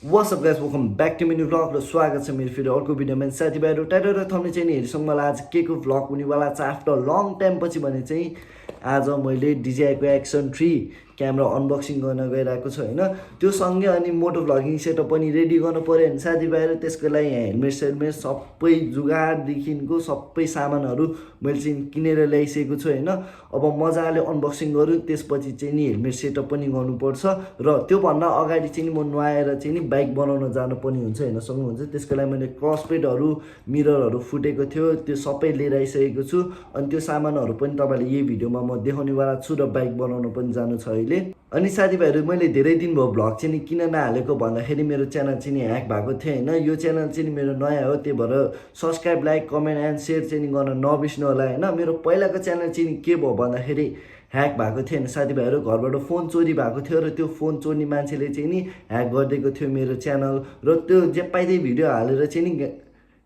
What's up guys, welcome back to my new vlog र स्वागत छ मेरो फेरि अर्को भिडियोमा। साथीभाइहरु टाइटल र थम्बनेल चाहिँ नि हेरिसक्नु मलाई आज के को भ्लग हुनेवाला छ आफ्टर लङ टाइम पछि भने चाहिँ आज मैले DJI को एक्सन 3 क्यामेरा अनबक्सिङ गर्न गइरहेको छु हैन। त्यो सँगै अनि मोटो भ्लगिङ सेटअप पनि रेडी गर्नु पर्यो हैन साथीभाइहरु। त्यसको लागि हेलमेट सेलमेट सबै जुगाड देखिनको सबै सामानहरु मैले चाहिँ किनेर ल्याइसकेको छु हैन। अब मजाले अनबक्सिङ गरौँ, त्यसपछि चाहिँ नि हेलमेट सेटअप पनि गर्नुपर्छ र त्यो भन्दा अगाडि चाहिँ नि म नुहाएर चाहिँ नि बाइक बनाउन जानु पनि हुन्छ हैन, सक्नुहुन्छ। त्यसको लागि मैले क्रस प्लेटहरु मिररहरु फुटेको थियो त्यो सबै लिएर आइसकेको छु। अनि त्यो सामानहरु पनि तपाईहरुले यही भिडियोमा म देखाउनेवाला छु र बाइक बनाउन पनि जानु छ अहिले। अनि साथीभाइहरु मैले धेरै दिन भयो भ्लग चाहिँ नि किन नहालेको भन्दाखेरि मेरो च्यानल चाहिँ नि ह्याक भएको थियो हैन। यो च्यानल चाहिँ नि मेरो नयाँ हो, त्यही भएर subscribe like comment and share चाहिँ नि गर्न नबिर्सनु होला हैन। मेरो पहिलाको च्यानल चाहिँ नि के भयो भन्दाखेरि ह्याक भएको थियो हैन साथीभाइहरु। घरबाट फोन चोरी भएको थियो र त्यो फोन चोर्ने मान्छेले चाहिँ नि ह्याक गरिदिएको थियो मेरो च्यानल र त्यो जे पाइदै भिडियो हालेर चाहिँ नि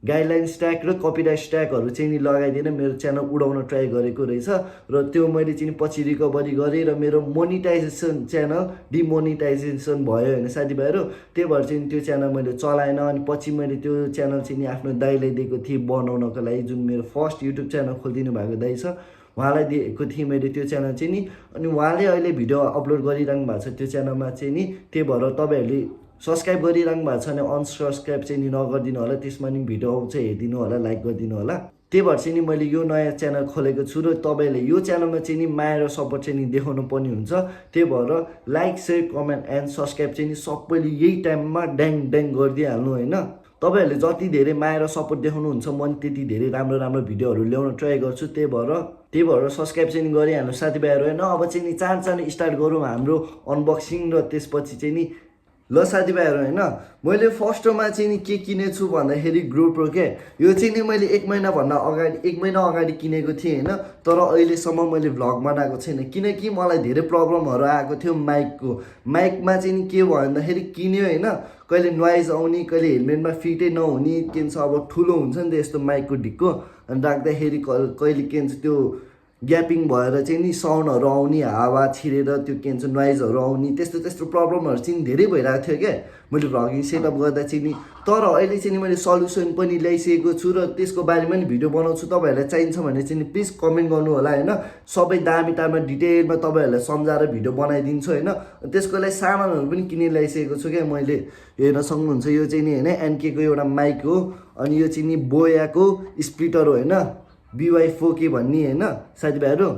गाइडलाइन स्ट्याक र कपिराइट स्ट्याकहरु चाहिँ नि लगाइदिएर मेरो च्यानल उडाउन ट्राई गरेको रहेछ र त्यो मैले चाहिँ पछि रिकभरी गरेँ र मेरो मोनिटाइजेसन च्यानल डिमोनिटाइजेसन भयो हैन साथीभाइहरु। त्यही भएर चाहिँ त्यो च्यानल मैले चलाएन। अनि पछि मैले त्यो च्यानल चाहिँ नि आफ्नो दाइलाई दिएको थिएँ बनाउनको लागि, जुन मेरो फर्स्ट युट्युब च्यानल खोलिदिनु भएको दाइ छ, उहाँलाई दिएको थिएँ मैले त्यो च्यानल चाहिँ नि। अनि उहाँले अहिले भिडियो अपलोड गरिरहनु भएको छ त्यो च्यानलमा चाहिँ नि। त्यही भएर तपाईहरुले सब्स्क्राइब गरिरहनु भएको छ भने अनसब्स्क्राइब चाहिँ नि नगर्दिनु होला, त्यसमा नि भिडियो आउँछ हेरिदिनु होला, लाइक गरिदिनु होला। त्यही भएर चाहिँ नि मैले यो नयाँ च्यानल खोलेको छु र तपाईले यो च्यानलमा चाहिँ नि माया र सपोर्ट चाहिँ नि देखाउनु पर्ने हुन्छ। त्यही भएर like share comment and subscribe चाहिँ नि सबैले यही टाइममा ड्याङ ड्याङ गरिदिइहाल्नु हैन। तपाईहरुले जति धेरै माया र सपोर्ट देखाउनुहुन्छ म त्यति धेरै राम्रो राम्रो भिडियोहरु ल्याउन ट्राई गर्छु। त्यही भएर सब्स्क्राइब चाहिँ गरिहाल्नु साथीभाइहरु हैन। अब चाहिँ नि चाँडो स्टार्ट गरौँ हाम्रो अनबक्सिङ र त्यसपछि चाहिँ नि ल साथीभाइहरु हैन। मैले फर्स्टमा चाहिँ नि के किनेछु भन्दाखेरि GoPro के यो चाहिँ नि मैले 1 महिना अगाडि किनेको थिएँ हैन। तर अहिलेसम्म मैले भ्लग बनाएको छैन किनकि मलाई धेरै प्रब्लमहरु आएको थियो माइकमा चाहिँ नि के भयो भन्दाखेरि किन्यो हैन, कहिले नोइज आउने, कहिले हेलमेटमा फिटै नहुने, के भन्छ अब ठुलो हुन्छ नि त यस्तो माइकको ढिक्को, अनि राख्दाखेरि कहिले के भन्छ त्यो ग्यापिङ भएर चाहिँ नि साउन्डहरु आउने, हावा छिरेर त्यो के भन्छ नोइजहरु आउने, त्यस्तो प्रब्लमहरु चाहिँ धेरै भइरहेको थियो के मैले भ्लगिङ सेटअप गर्दा चाहिँ नि। तर अहिले चाहिँ नि मैले सल्युसन पनि ल्याइसकेको छु र त्यसको बारेमा नि भिडियो बनाउँछु। तपाईहरुलाई चाहिन्छ भने चाहिँ नि प्लिज कमेन्ट गर्नु होला हैन। सबै दामी डिटेलमा तपाईहरुलाई सम्झाएर भिडियो बनाइदिन्छु हैन। त्यसको लागि सामानहरु पनि किनेर ल्याइसकेको छु के मैले, हेर्न सक्नुहुन्छ। यो चाहिँ नि हैन एनके को एउटा माइक हो, अनि यो चाहिँ नि बोयाको स्प्लिटर हो हैन, BY4K भन्ने हैन साथीभाइहरु।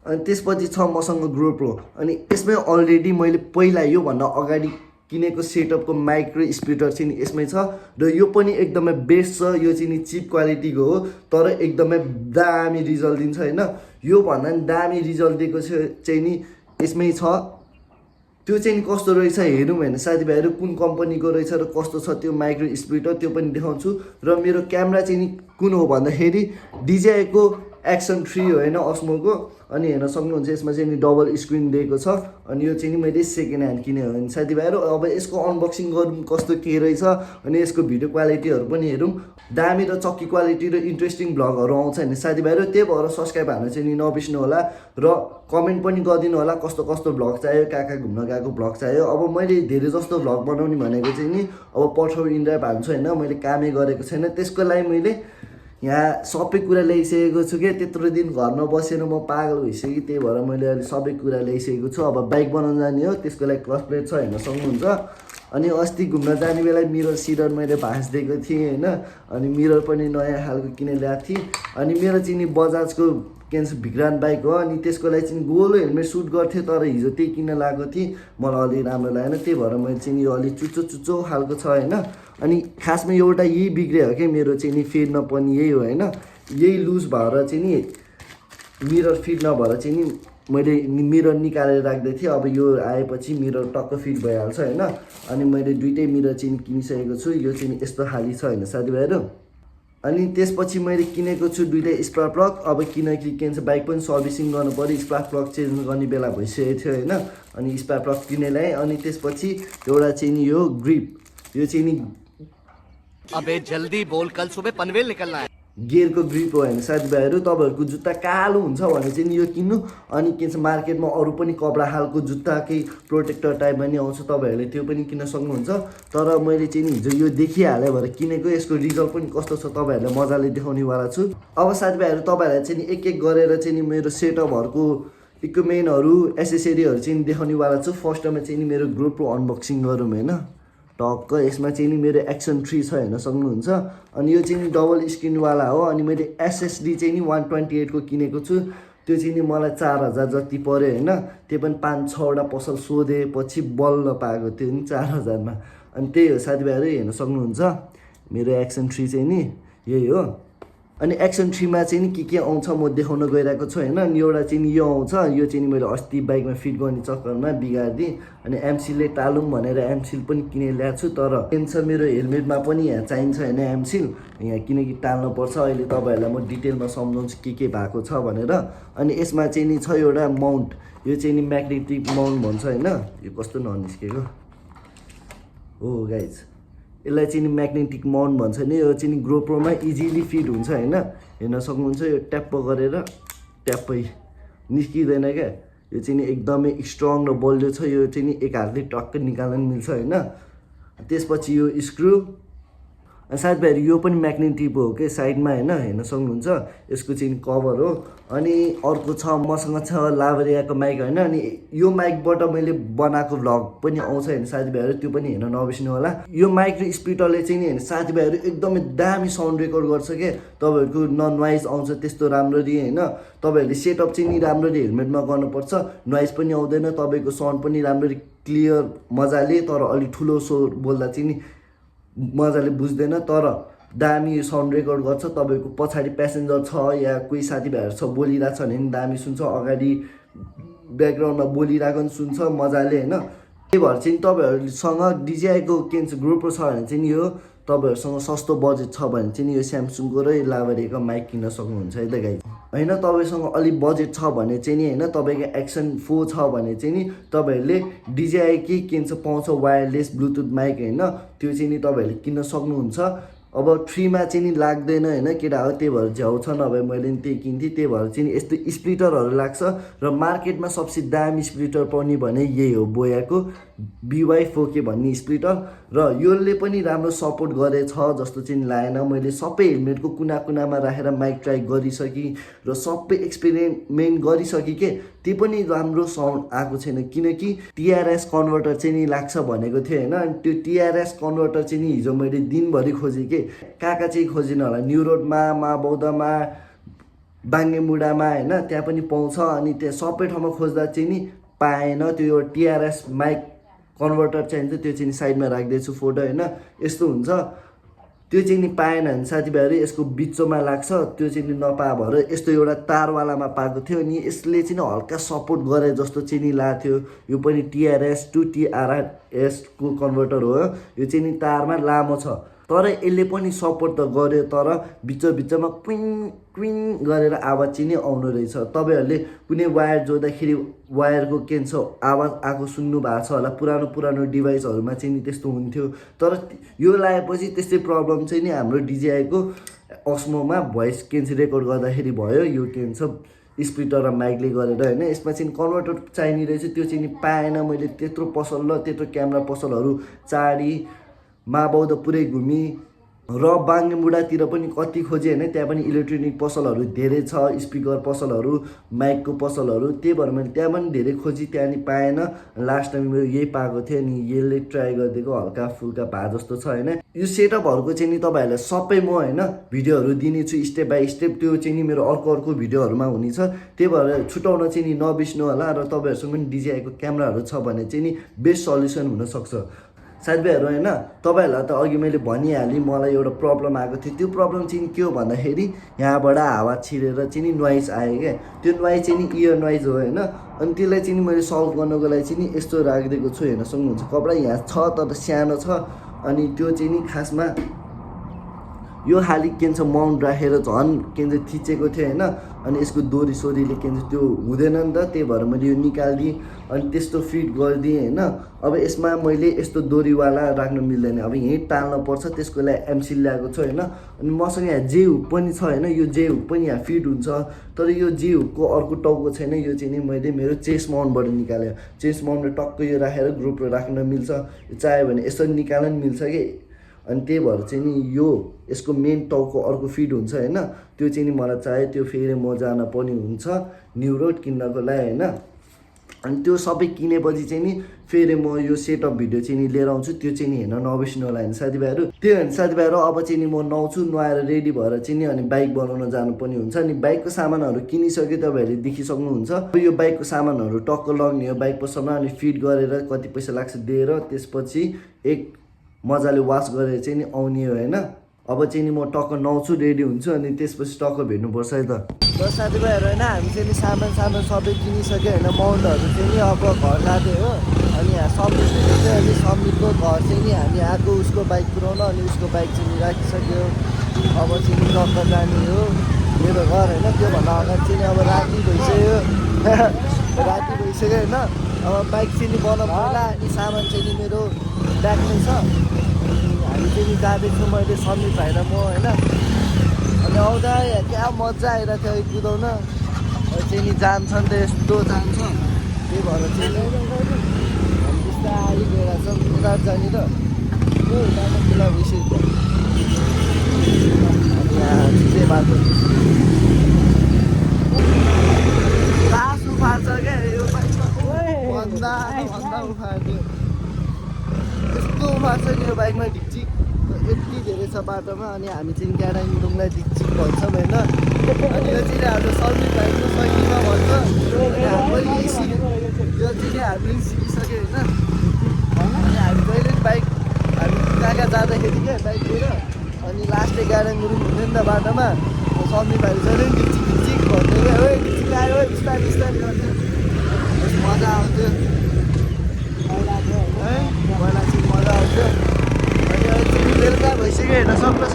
अनि त्यसपछि छ मसँग GoPro, अनि यसमै अलरेडी मैले पहिला यो भन्दा अगाडि किनेको सेटअपको माइक र स्पिकर चाहिँ नि यसमै छ र यो पनि एकदमै बेस्ट छ। यो चाहिँ नि चिप क्वालिटीको हो तर एकदमै दामी रिजल्ट दिन्छ हैन। यो भन्दा नि दामी रिजल्ट दिएको चाहिँ नि यसमै छ। त्यो चाहिँ नि कस्तो रहेछ हेरौँ हैन साथीभाइहरु, कुन कम्पनीको रहेछ र कस्तो छ त्यो माइक र स्पिकर त्यो पनि देखाउँछु। र मेरो क्यामेरा चाहिँ नि कुन हो भन्दाखेरि DJI को एक्सन 3 हो हैन, अस्मोको। अनि हेर्न सक्नुहुन्छ यसमा चाहिँ नि डबल स्क्रिन दिएको छ। अनि यो चाहिँ नि मैले सेकेन्ड ह्यान्ड किने हो साथीभाइहरु। अब यसको अनबक्सिङ गरौँ कस्तो के रहेछ, अनि यसको भिडियो क्वालिटीहरु पनि हेरौँ। दामी र चक्की क्वालिटी र इन्ट्रेस्टिङ भ्लगहरु आउँछ हैन साथीभाइहरु। त्यही भएर सब्स्क्राइब हाल्न चाहिँ नि नबिर्सनु होला र कमेन्ट पनि गरिदिनु होला कस्तो कस्तो भ्लग चाहियो, कहाँ घुम्न गएको भ्लग चाहियो। अब मैले धेरै जस्तो भ्लग बनाउने भनेको चाहिँ नि अब पठाउ इन्डिया भान्छु हैन, मैले कामै गरेको छैन। त्यसको लागि मैले यहाँ सबै कुरा ल्याइसकेको छु के, त्यत्रो दिन घरमा बसेर म पागल भइसकेँ। त्यही भएर मैले अहिले सबै कुरा ल्याइसकेको छु। अब बाइक बनाउन जाने हो, त्यसको लागि क्लच प्लेट छ हेर्न सक्नुहुन्छ। अनि अस्ति घुम्न जाने बेला मिरर सिरर मैले भाँचिदिएको थिएँ हैन, अनि मिरर पनि नयाँ खालको किनेर ल्याएको थिएँ। अनि मेरो चाहिँ नि बजाजको के भन्छ भिग्रान बाइक हो, अनि त्यसको लागि चाहिँ गोलो हेलमेट सुट गर्थेँ तर हिजो त्यही किन्न लागेको थिएँ, मलाई अलि राम्रो लागेन। त्यही भएर मैले चाहिँ नि अलि चुच्चो खालको छ हैन। अनि खासमा एउटा यही बिग्रियो हो कि मेरो चाहिँ नि फेड नपर्ने यही हो हैन, यही लुज भएर चाहिँ नि मिरर फिट नभएर चाहिँ नि मैले मिरर निकालेर राख्दै थिएँ। अब यो आएपछि मिरर टक्क फिट भइहाल्छ हैन। अनि मैले दुईटै मिरर चाहिँ किनिसकेको छु। यो चाहिँ यस्तो खाली छ हैन साथीभाइहरु। अनि त्यसपछि मैले किनेको छु दुईटै स्पार्क प्लग। अब किनकि के भन्छ बाइक पनि सर्भिसिङ गर्नु पर्यो, स्पार्क प्लग चेन्ज गर्ने बेला भइसकेको थियो हैन। अनि स्पार्क प्लग किनेर ल्याएँ। अनि त्यसपछि एउटा चाहिँ नि यो ग्रिप, यो चाहिँ नि अबे जल्दी बोल, कल सुबह पनवेल निकलना है। गियरको ग्रिप हो होइन साथीभाइहरू, तपाईँहरूको जुत्ता कालो हुन्छ भने चाहिँ नि यो किन्नु। अनि के छ मार्केटमा अरू पनि कपडा खालको जुत्ता केही प्रोटेक्टर टाइपमा नि आउँछ, तपाईँहरूले त्यो पनि किन्न सक्नुहुन्छ। तर मैले चाहिँ नि हिजो यो देखिहालेँ भएर किनेको, यसको रिजल्ट पनि कस्तो छ तपाईँहरूलाई मजाले देखाउनेवाला छु। अब साथीभाइहरू तपाईँहरूलाई चाहिँ नि एक एक गरेर चाहिँ नि मेरो सेटअपहरूको इक्विपमेन्टहरू एसेसरीहरू चाहिँ नि देखाउनेवाला छु। फर्स्टमा चाहिँ नि मेरो GoPro अनबक्सिङ गरौँ होइन टक्क। यसमा चाहिँ नि मेरो एक्सन 3 छ हेर्न सक्नुहुन्छ। अनि यो चाहिँ नि डबल स्क्रिनवाला हो। अनि मैले SSD चाहिँ नि 128 को किनेको छु। त्यो चाहिँ नि मलाई 4000 जति पऱ्यो होइन। त्यो पनि 5-6वटा पसल सोधेपछि बल्ल पाएको त्यो नि 4000 मा। अनि त्यही हो साथीभाइहरू, हेर्न सक्नुहुन्छ मेरो एक्सन 3 चाहिँ नि यही हो। अनि एक्सन 3 मा चाहिँ नि के आउँछ म देखाउन गइरहेको छु होइन। अनि एउटा चाहिँ नि यो आउँछ, यो चाहिँ नि मैले अस्ति बाइकमा फिट गर्ने चक्करमा बिगारिदिएँ। अनि एमसिलले टालौँ भनेर एमसिल पनि किनेर ल्याएको छु, तर चाहिन्छ मेरो हेलमेटमा पनि यहाँ चाहिन्छ होइन एमसिल यहाँ, किनकि टाल्नुपर्छ। अहिले तपाईँहरूलाई म डिटेलमा सम्झाउँछु के भएको छ भनेर। अनि यसमा चाहिँ नि छ एउटा माउन्ट, यो चाहिँ नि म्याग्नेटिक माउन्ट भन्छ होइन। यो कस्तो ननिस्केको हो गाइज, यसलाई चाहिँ नि म्याग्नेटिक माउन्ट भन्छ नि। यो चाहिँ नि GoProमा इजिली फिट हुन्छ होइन, हेर्न सक्नुहुन्छ। यो ट्याप्प गरेर ट्याप्पै निस्किँदैन क्या। यो चाहिँ नि एकदमै स्ट्रङ र बलियो छ। यो चाहिँ नि एक हातले टक्क निकाल्न मिल्छ होइन। त्यसपछि यो स्क्रु, साथीभाइहरू यो पनि म्याग्नेटिक हो के साइडमा होइन, हेर्न सक्नुहुन्छ। यसको चाहिँ कभर हो। अनि अर्को छ मसँग छ लाभरियाको माइक होइन। अनि यो माइकबाट मैले बनाएको भ्लग पनि आउँछ होइन साथीभाइहरू, त्यो पनि हेर्न नबिर्सिनु होला। यो माइक र स्पिकरले चाहिँ नि होइन साथीभाइहरू एकदमै दामी साउन्ड रेकर्ड गर्छ के। तपाईँहरूको नोइज आउँछ त्यस्तो राम्ररी होइन। तपाईँहरूले सेटअप चाहिँ नि राम्ररी हेलमेटमा गर्नुपर्छ, नोइज पनि आउँदैन, तपाईँको साउन्ड पनि राम्ररी क्लियर मजाले, तर अलिक ठुलो स्वर बोल्दा चाहिँ नि मजाले बुझ्दैन, तर दामी साउन्ड रेकर्ड गर्छ। तपाईँको पछाडि प्यासेन्जर छ या कोही साथीभाइहरू छ बोलिरहेको छ भने पनि दामी सुन्छ, अगाडि ब्याकग्राउन्डमा बोलिरहेको पनि सुन्छ मजाले होइन। त्यही भएर चाहिँ तपाईँहरूसँग DJIको के भन्छ GoPro छ भने चाहिँ नि यो तपाईँहरूसँग सस्तो बजेट छ भने चाहिँ नि यो स्यामसङको र लाभरियाको माइक किन्न सक्नुहुन्छ है त गाइज होइन। तपाईँसँग अलिक बजेट छ भने चाहिँ नि होइन, तपाईँको एक्सन 4 छ भने चाहिँ नि तपाईँहरूले DJI के भन्छ पाउँछ वायरलेस ब्लुटुथ माइक होइन, त्यो चाहिँ नि तपाईँहरूले किन्न सक्नुहुन्छ। अब 3 मा चाहिँ नि लाग्दैन होइन केटा हो, त्यही भएर झ्याउ छ, नभए मैले नि त्यही किन्थेँ। त्यही भएर चाहिँ नि यस्तो स्प्लिटरहरू लाग्छ। र मार्केटमा सबसे दामी स्प्लिटर पाउने भने यही हो, बोयाको BY4K भन्ने स्प्लिटर। र यसले पनि राम्रो सपोर्ट गरेछ जस्तो चाहिँ लागेन। मैले सबै हेलमेटको कुना कुनामा राखेर माइक ट्राई गरिसकेँ र सबै एक्सपेरिमेन्ट गरिसकेँ के, त्यो पनि राम्रो साउन्ड आएको छैन, किनकि TRS कन्भर्टर चाहिँ नि लाग्छ भनेको थियो होइन। अनि त्यो TRS कन्भर्टर चाहिँ नि हिजो मैले दिनभरि खोजेँ के, कहाँ चाहिँ खोजिनँ होला, न्यु रोडमा, माबौद्धमा, बाङ्गेमुडामा होइन, त्यहाँ पनि पाउँछ। अनि त्यहाँ सबै ठाउँमा खोज्दा चाहिँ नि पाएन। त्यो TRS माइक कन्भर्टर चाहिन्छ, त्यो चाहिँ साइडमा राखिदिएछु फोटो होइन। यस्तो हुन्छ, त्यो चाहिँ नि पाएन भने साथीभाइहरू यसको बिचमा लाग्छ, त्यो चाहिँ नि नपाए भएर यस्तो एउटा तारवालामा पाएको थियो। अनि यसले चाहिँ हल्का सपोर्ट गरे जस्तो चाहिँ नि लाग्थ्यो। यो पनि TRS to TRS को कन्भर्टर हो। यो चाहिँ नि तारमा लामो छ, तर यसले पनि सपोर्ट त गर्यो, तर बिचमा क्विङ क्विङ गरेर आवाज चाहिँ नि आउनु रहेछ। तपाईँहरूले कुनै वायर जोड्दाखेरि वायरको के भन्छ आवाज आएको सुन्नु भएको छ होला, पुरानो डिभाइसहरूमा चाहिँ नि त्यस्तो हुन्थ्यो। तर यो लगाएपछि त्यस्तै प्रब्लम चाहिँ नि हाम्रो DJIको अस्मोमा भोइस के भन्छ रेकर्ड गर्दाखेरि भयो। यो के भन्छ स्पिकर र माइकले गरेर होइन। यसमा चाहिँ कन्भर्टर चाहिने रहेछ, त्यो चाहिँ नि पाएन। मैले त्यत्रो पसल र त्यत्रो क्यामेरा पसलहरू चाडी माबौद्ध पुरै घुमी र बाङ्गेमुडातिर पनि कति खोजेँ होइन, त्यहाँ पनि इलेक्ट्रोनिक पसलहरू धेरै छ, स्पिकर पसलहरू, माइकको पसलहरू। त्यही भएर मैले त्यहाँ पनि धेरै खोजेँ, त्यहाँ नि पाएन। लास्ट टाइम मेरो यही पाएको थियो, अनि यसले ट्राई गरिदिएको हल्का फुल्का भए जस्तो छ होइन। यो सेटअपहरूको चाहिँ नि तपाईँहरूलाई सबै म होइन भिडियोहरू दिनेछु स्टेप बाई स्टेप, त्यो चाहिँ नि मेरो अर्को भिडियोहरूमा हुनेछ। त्यही भएर छुटाउन चाहिँ नि नबिर्स्नु होला। र तपाईँहरूसँग पनि DJIको क्यामेराहरू छ भने चाहिँ नि बेस्ट सल्युसन हुनसक्छ साथीभाइहरू होइन। तपाईँहरूलाई त अघि मैले भनिहालेँ, मलाई एउटा प्रब्लम आएको थियो। त्यो प्रब्लम चाहिँ के हो भन्दाखेरि यहाँबाट हावा छिरेर चाहिँ नि नोइज आयो क्या। त्यो नोइज चाहिँ नि इयर नोइज हो होइन। अनि त्यसलाई चाहिँ नि मैले सल्भ गर्नको लागि चाहिँ नि यस्तो राखिदिएको छु, हेर्न सक्नुहुन्छ। कपडा यहाँ छ तर सानो छ। अनि त्यो चाहिँ नि खासमा यो खालि के भन्छ माउन्ट राखेर झन् के भन्छ थिचेको थियो होइन। अनि यसको दोरी सोरीले के भन्छ त्यो हुँदैन नि त, त्यही भएर मैले यो निकालिदिएँ अनि त्यस्तो फिट गरिदिएँ होइन। अब यसमा मैले यस्तो दोरीवाला राख्न मिल्दैन, अब यहीँ टाल्न पर्छ, त्यसको लागि एमसिल ल्याएको छु होइन। अनि मसँग यहाँ जे हुक पनि छ होइन, यो जे हुक पनि यहाँ फिट हुन्छ, तर यो जे हुकको अर्को टाउको छैन। यो चाहिँ नि मैले मेरो चेस्ट माउन्टबाट निकालेँ। चेस्ट माउन्टमा टक्क यो राखेर ग्रुपमा राख्न मिल्छ, चाह्यो भने यसरी निकाल्न पनि मिल्छ कि। अनि त्यही भएर चाहिँ नि यो यसको मेन टाउको अर्को फिट हुन्छ होइन, त्यो चाहिँ नि मलाई चाहियो। त्यो फेरि म जान पर्ने हुन्छ न्यु रोड किन्नको लागि होइन। अनि त्यो सबै किनेपछि चाहिँ नि फेरि म यो सेटअप भिडियो चाहिँ नि लिएर आउँछु, त्यो चाहिँ नि हेर्न नबिर्सिनु होला होइन साथीभाइहरू। त्यो होइन साथीभाइहरू, अब चाहिँ नि म नुहाउँछु, नुहाएर रेडी भएर चाहिँ नि अनि बाइक बनाउन जानुपर्ने हुन्छ। अनि बाइकको सामानहरू किनिसक्यो तपाईँहरूले देखिसक्नुहुन्छ। यो बाइकको सामानहरू टक्क लग्ने हो बाइक पसलमा, अनि फिट गरेर कति पैसा लाग्छ दिएर त्यसपछि एक मजाले वास गरेर चाहिँ नि आउने हो होइन। अब चाहिँ नि म टक्क नुहाउँछु, रेडी हुन्छु, अनि त्यसपछि टक्क भेट्नुपर्छ है त। र साथीभाइहरू होइन, हामी चाहिँ नि सामान सबै किनिसक्यो होइन। माउन्टहरू चाहिँ नि अब घर लाँदै हो। अनि यहाँ सब्मिट थियो, अनि सब्मिटको घर चाहिँ नि हामी आएको उसको बाइक पुऱ्याउन, अनि उसको बाइक चाहिँ नि राखिसक्यो। अब चाहिँ नि टक्क जाने हो मेरो घर होइन। त्योभन्दा अगाडि चाहिँ नि अब राति भइसक्यो राति भइसक्यो होइन। अब बाइक चाहिँ नि बनाउनु होला, अनि सामान चाहिँ नि मेरो ब्यागमै छ। हामी चाहिँ नि जाँदैछौँ, मैले सब्मिट भएर म होइन। अनि आउँदा क्या मजा आइरहेको थियो कुदाउन। चाहिँ नि जान्छ नि त, यस्तो जान्छ, त्यही भएर चाहिँ हामी बिस्तारै गएर छ उता जाने र बाटो खुला भइसक्यो। अनि यहाँ छिटै बाटो लास उफार्छ क्या यो भन्दा उफार्यो, यस्तो उफार्छ नि यो बाइकमा ढिकचिक यति धेरै छ बाटोमा। अनि हामी चाहिँ ग्याडाङडुङलाई ढिकचिक भन्छौँ होइन। अनि यो चाहिँ हाम्रो सब्मिट भएको सैनीमा भन्छ, हाम्रो यो चाहिँ हामीले सिकिसक्यो होइन। अनि हामी कहिले पनि बाइक हामी कहाँ कहाँ जाँदाखेरि क्या बाइक लिएर, अनि लास्टै ग्याडाङडुङ हुँदैन नि त बाटोमा, सब्मिट भएको जहिले पनि ढिकचिक भन्थ्यो क्या, ओ ढिकचिक आयो हो बिस्तारै बिस्तारै गर्थ्यो, मजा आउँथ्यो है, पहिला चाहिँ मजा आउँथ्यो। अनि अहिले चाहिँ बेलुका भइसक्यो हेर्न सक्नुहोस्,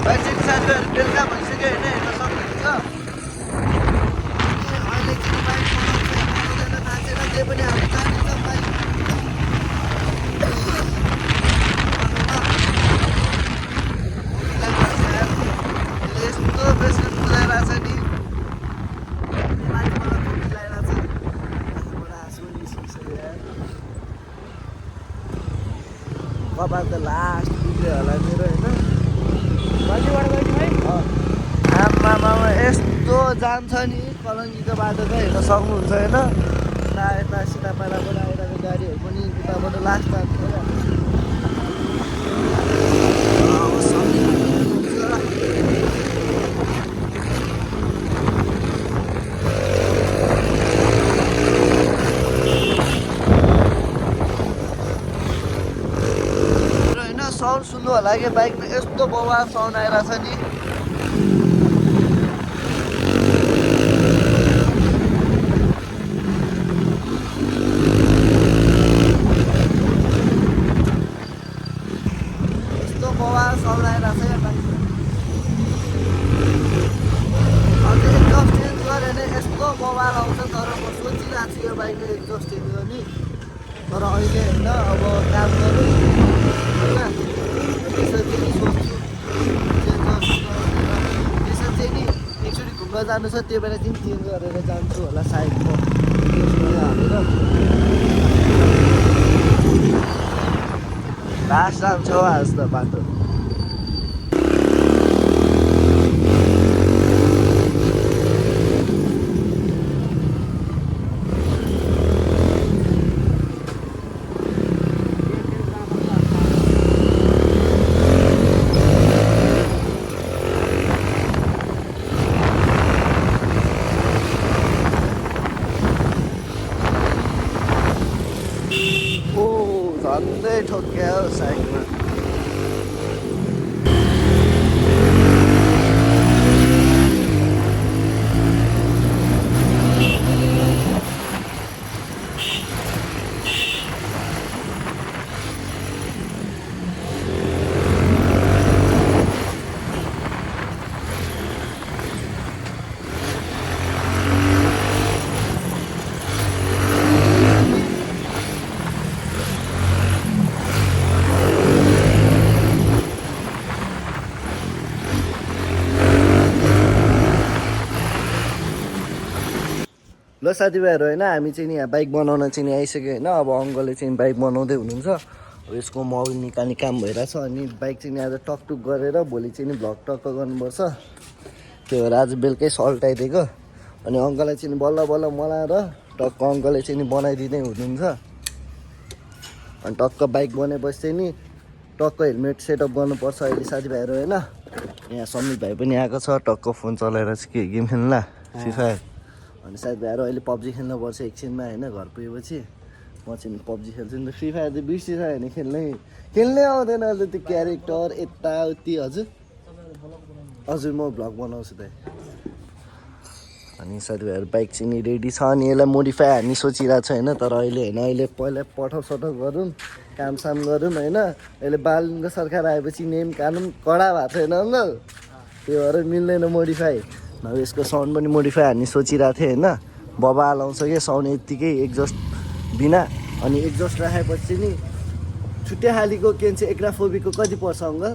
बाइक चाहिँ साथीहरू बेलुका भइसक्यो होइन, हेर्न सक्नुहुन्छ। अहिले चाहिँ बाइक बनाउँदैन नाचेर, त्यही पनि हामी जानेछ बाइक यस्तो प्रेसर कुदाइरहेछ नि, माथिबाट कुदाइरहेछ। कपाल त लास्ट पुग्यो होला मेरो होइन। आमामा यस्तो जान्छ नि कलङ्गीको बाटो त हेर्न सक्नुहुन्छ होइन। यता सिधा पाराबाट आइरहेको गाडीहरू पनि उताबाट लास्ट जान्छ होला। साउन्ड सुन्नु होला कि बाइकमा यस्तो बवाल साउन्ड आइरहेछ नि। यस्तो बवाल साउन्ड आइरहेछ या बाइकमा। अन्त एक्जस्ट चेन्ज गऱ्यो भने यस्तो बवाल आउँछ, तर म सोचिरहेको छु यो बाइकको एक्जस्ट चेन्ज गर्ने, तर अहिले होइन अब काम गरौँ होइन। त्यसरी चाहिँ सोच्छु त्यसरी चाहिँ नि एकचोटि घुम्न जानु छ, त्यो बेला चाहिँ चेन्ज गरेर जान्छु होला सायद म हालेर। लास्ट जान्छ हो आज त बाटो। झन्डै ठोक्क्या हो साइडमा। ल साथीभाइहरू होइन हामी चाहिँ नि यहाँ बाइक बनाउन चाहिँ नि आइसक्यो होइन अब अङ्कलले चाहिँ बाइक बनाउँदै हुनुहुन्छ अब यसको मोबिल निकाल्ने काम भइरहेछ अनि बाइक चाहिँ नि आज टकटुक गरेर भोलि चाहिँ नि भ्लग टक्क गर्नुपर्छ त्यही भएर आज बेलुकै सल्टाइदिएको अनि अङ्कललाई चाहिँ नि बल्ल बल्ल मलाई र टक्क अङ्कलले चाहिँ नि बनाइदिँदै हुनुहुन्छ अनि टक्क बाइक बनेपछि चाहिँ नि टक्क हेलमेट सेटअप गर्नुपर्छ अहिले साथीभाइहरू होइन यहाँ समीर भाइ पनि आएको छ टक्क फोन चलाएर चाहिँ के गेम खेल्ला फ्री फायर अनि साथीभाइहरू अहिले पब्जी खेल्नुपर्छ एकछिनमा होइन घर पुगेपछि म चाहिँ पब्जी खेल्छु नि त फ्री फायर चाहिँ बिर्सिसक्यो भने खेल्नै आउँदैन अहिले त्यो क्यारेक्टर यताउति हजुर म भ्लग बनाउँछु त अनि साथीभाइहरू बाइक चाहिँ नि रेडी छ अनि यसलाई मोडिफाई हामी सोचिरहेको छ होइन तर अहिले होइन अहिले पहिला पठाउ गरौँ कामसाम गरौँ होइन अहिले बालुनको सरकार आएपछि नियम कानुन कडा भएको छैन अङ्कल त्यो भएर मिल्दैन मोडिफाई नभए यसको साउन्ड पनि मोडिफाई हामी सोचिरहेको थिएँ होइन बबा लाउँछ कि साउन्ड यत्तिकै एक्जस्ट बिना अनि एक्जस्ट राखेपछि नि छुट्टै खालीको के भन्छ एक्राफोबीको कति पर्छ अङ्कल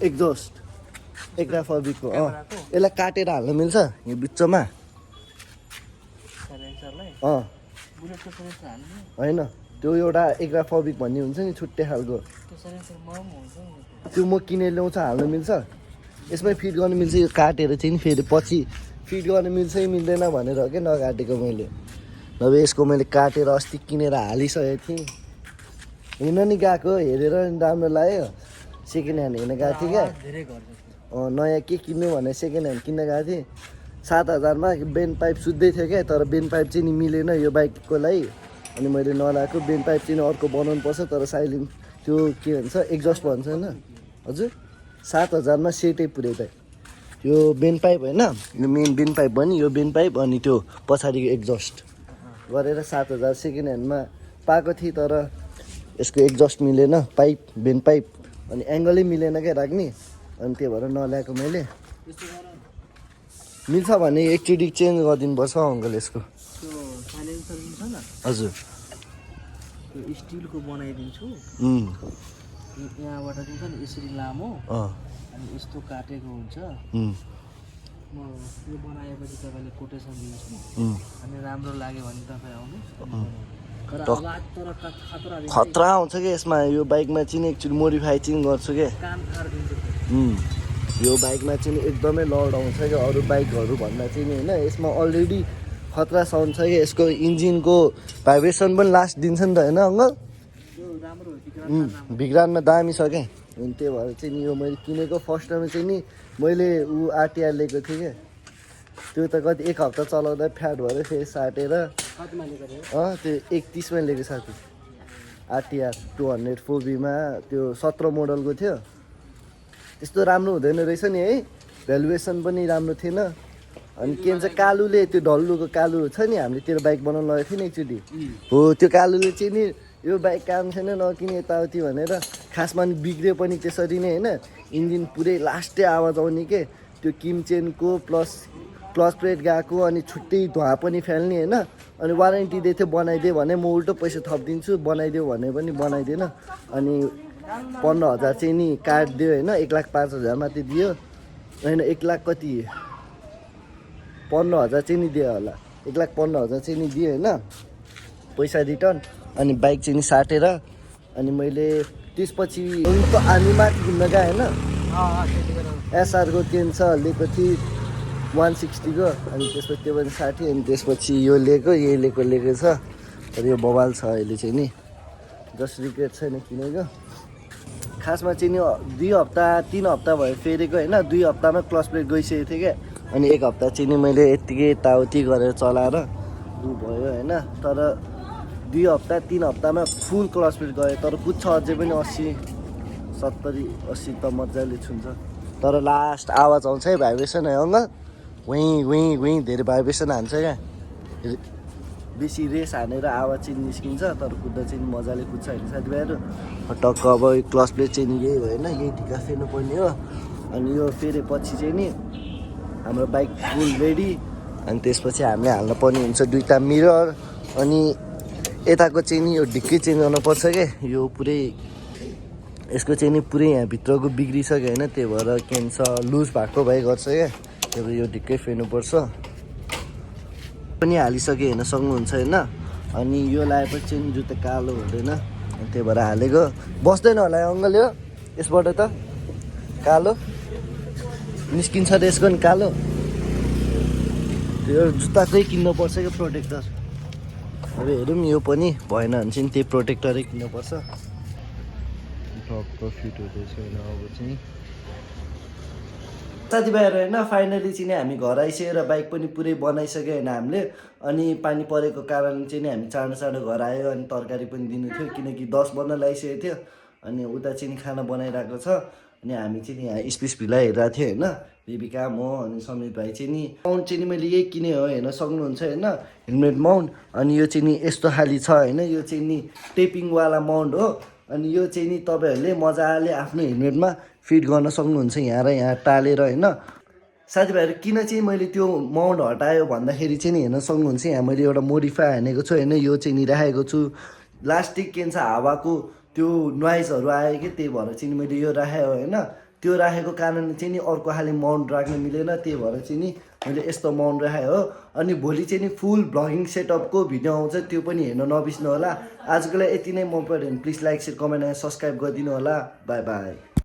एक्जस्ट एक्राफोबीको यसलाई काटेर हाल्न मिल्छ यो बिचमा होइन त्यो एउटा एक्राफोबिक भन्ने हुन्छ नि छुट्टै खालको त्यो म किनेर ल्याउँछ हाल्न मिल्छ यसमै फिट गर्नु मिल्छ यो काटेर चाहिँ नि फेरि पछि फिट गर्नु मिल्छ कि मिल्दैन भनेर हो क्या नकाटेको मैले नभए यसको मैले काटेर अस्ति किनेर हालिसकेको थिएँ हिँड्न नि गएको हेरेर राम्रो लाग्यो सेकेन्ड ह्यान्ड हेर्न गएको थिएँ क्या नयाँ के किन्नु भने सेकेन्ड ह्यान्ड किन्न गएको थिएँ 7,000मा बेन पाइप सुत्दै थियो क्या तर बेन पाइप चाहिँ नि मिलेन यो बाइकको लागि अनि मैले नलाएको बेन पाइप चाहिँ अर्को बनाउनु पर्छ तर साइलिङ त्यो के भन्छ एक्जस्ट भन्छ होइन हजुर 7,000मा सेटै पुरै त यो बेन पाइप होइन यो मेन बेन पाइप पनि यो बेन पाइप अनि त्यो पछाडिको एक्जस्ट गरेर 7,000 सेकेन्ड ह्यान्डमा पाएको थिएँ तर यसको एक्जस्ट मिलेन पाइप बेन पाइप अनि एङ्गलै मिलेन क्या राख्ने अनि त्यो भएर नल्याएको मैले मिल्छ भने एकचोटि चेन्ज गरिदिनुपर्छ अङ्कल यसको हजुर स्टिलको बनाइदिन्छु यहाँबाट दिन्छ नि यसरी लामो अनि यस्तो काटेको हुन्छ म यो बनाएपछि तपाईँले कोटेसन दिन्छु अनि राम्रो लाग्यो भने तपाईँ आउनुहोस् खतरा आउँछ कि यसमा यो बाइकमा चाहिँ एकचोटि मोडिफाई चाहिँ गर्छु क्या यो बाइकमा चाहिँ एकदमै लाउड आउँछ क्या अरू बाइकहरू भन्दा चाहिँ नि होइन यसमा अलरेडी खतरा साउन्ड छ कि यसको इन्जिनको भाइब्रेसन पनि लास्ट दिन्छ नि त होइन अङ्कल भिग्रानमा दामी छ क्या अनि त्यही भएर चाहिँ नि यो मैले किनेको फर्स्ट टाइम चाहिँ नि मैले आरटिआर लिएको थिएँ क्या त्यो त कति एक हप्ता चलाउँदा फ्याट भएर फेरि साटेर त्यो 31मा लिएको साथी आरटिआर 200 4बीमा त्यो 17 मोडलको थियो त्यस्तो राम्रो हुँदैन रहेछ नि है भ्यालुएसन पनि राम्रो थिएन अनि के भन्छ कालुले त्यो डल्लुको कालु छ नि हामीले तेरो बाइक बनाउनु लगेको थियो नि एकचोटि हो त्यो कालुले चाहिँ नि यो बाइक काम छैन नकिने यताउति भनेर खासमा बिग्रियो पनि त्यसरी नै होइन इन्जिन पुरै लास्टै आवाज आउने के त्यो किम चेनको प्लस क्लच प्लेट गएको अनि छुट्टै धुवा पनि फाल्ने होइन अनि वारेन्टी दिएको थियो बनाइदियो भने म उल्टो पैसा थपिदिन्छु बनाइदियो भने पनि बनाइदिएन अनि 15,000 चाहिँ नि काटिदियो होइन 1,05,000 मात्रै दियो होइन 1 लाख कति 15,000 चाहिँ नि दियो होला 1,15,000 चाहिँ नि दियो होइन पैसा रिटर्न अनि बाइक चाहिँ नि साटेर अनि मैले त्यसपछि हामी माथि घुम्न गएँ होइन एसआरको केन छ लिएको थिएँ 160 को अनि त्यसपछि त्यो पनि 60 अनि त्यसपछि यो लिएको यही लिएको छ तर यो बवाल छ अहिले चाहिँ नि जस्ट रिग्रेट छैन किनेको खासमा चाहिँ नि 2 हप्ता 3 हप्ता भयो फेरेको होइन 2 हप्तामा क्लच प्लेट गइसकेको थियो क्या अनि 1 हप्ता चाहिँ नि मैले यत्तिकै यताउति गरेर चलाएर भयो होइन तर 2 हप्ता 3 हप्तामा फुल क्लच प्लेट गयो तर कुद्छ अझै पनि 80 70 80 त मजाले छुन्छ तर लास्ट आवाज आउँछ है भाइब्रेसन है अङ्कल वहीँ धेरै भाइब्रेसन हान्छ क्या बेसी रेस हानेर आवाज चाहिँ निस्किन्छ तर कुद्दा चाहिँ मजाले कुद्छ होइन साथीभाइहरू टक्क अब क्लच प्लेट चाहिँ नि यही होइन यही ढिक्का फेर्नुपर्ने हो अनि यो फेरेपछि चाहिँ नि हाम्रो बाइक फुल रेडी अनि त्यसपछि हामीले हाल्न पर्ने हुन्छ 2टा मिरर अनि यताको चाहिँ नि यो ढिक्कै चेन्ज गर्नुपर्छ क्या यो पुरै यसको चाहिँ नि पुरै यहाँभित्रको बिग्रिसक्यो होइन त्यही भएर के भन्छ लुज भएको भए गर्छ क्या त्यही भएर यो ढिक्कै फेर्नुपर्छ पनि हालिसकेँ हेर्न सक्नुहुन्छ होइन। अनि यो लगाएपछि चाहिँ जुत्ता कालो हुँदैन, त्यही भएर हालेको। बस्दैन होला अङ्कल यो यसबाट त कालो निस्किन्छ त यसको नि कालो। त्यो जुत्ताकै किन्नुपर्छ क्या प्रोटेक्टर। अब हेरौँ यो पनि भएन भने चाहिँ त्यही प्रोटेक्टरै किन्नुपर्छ। टक्क फिट हुँदैछ होइन अब चाहिँ। साथीभाइहरू होइन फाइनली चाहिँ नि हामी घर आइसक्यो र बाइक पनि पुरै बनाइसक्यो होइन हामीले। अनि पानी परेको कारण चाहिँ नि हामी चाँडो चाँडो घर आयो। अनि तरकारी पनि दिनु थियो किनकि 10 बज्न लागिसकेको थियो। अनि उता चाहिँ नि खाना बनाइरहेको छ। अनि हामी चाहिँ नि यहाँ स्पेस भिला हेरिरहेको थियो होइन। बेबिका म अनि समीर भाइ चाहिँ नि माउन्ट चाहिँ नि मैले यही किने हो हेर्न सक्नुहुन्छ होइन, हेलमेट माउन्ट। अनि यो चाहिँ नि यस्तो खाली छ होइन, यो चाहिँ नि टेपिङवाला माउन्ट हो। अनि यो चाहिँ नि तपाईँहरूले मजाले आफ्नो हेलमेटमा फिट गर्न सक्नुहुन्छ यहाँ र यहाँ टालेर होइन। साथीभाइहरू किन चाहिँ मैले त्यो माउन्ट हटायो भन्दाखेरि चाहिँ नि हेर्न सक्नुहुन्छ यहाँ मैले एउटा मोडिफाई हानेको छु होइन। यो चाहिँ नि राखेको छु प्लास्टिक के भन्छ हावाको त्यो नोइजहरू आयो कि, त्यही भएर चाहिँ नि मैले यो राखेँ होइन। त्यो राखेको कारणले चाहिँ नि अर्को खाले माउन्ट राख्न मिलेन, त्यही भएर चाहिँ नि मैले यस्तो माउन्ट राखेँ हो। अनि भोलि चाहिँ नि फुल भ्लगिङ सेटअपको भिडियो आउँछ, त्यो पनि हेर्न नबिर्स्नु होला। आजको लागि यति नै मन पऱ्यो भने please like, share, comment and subscribe गरिदिनु होला। By by.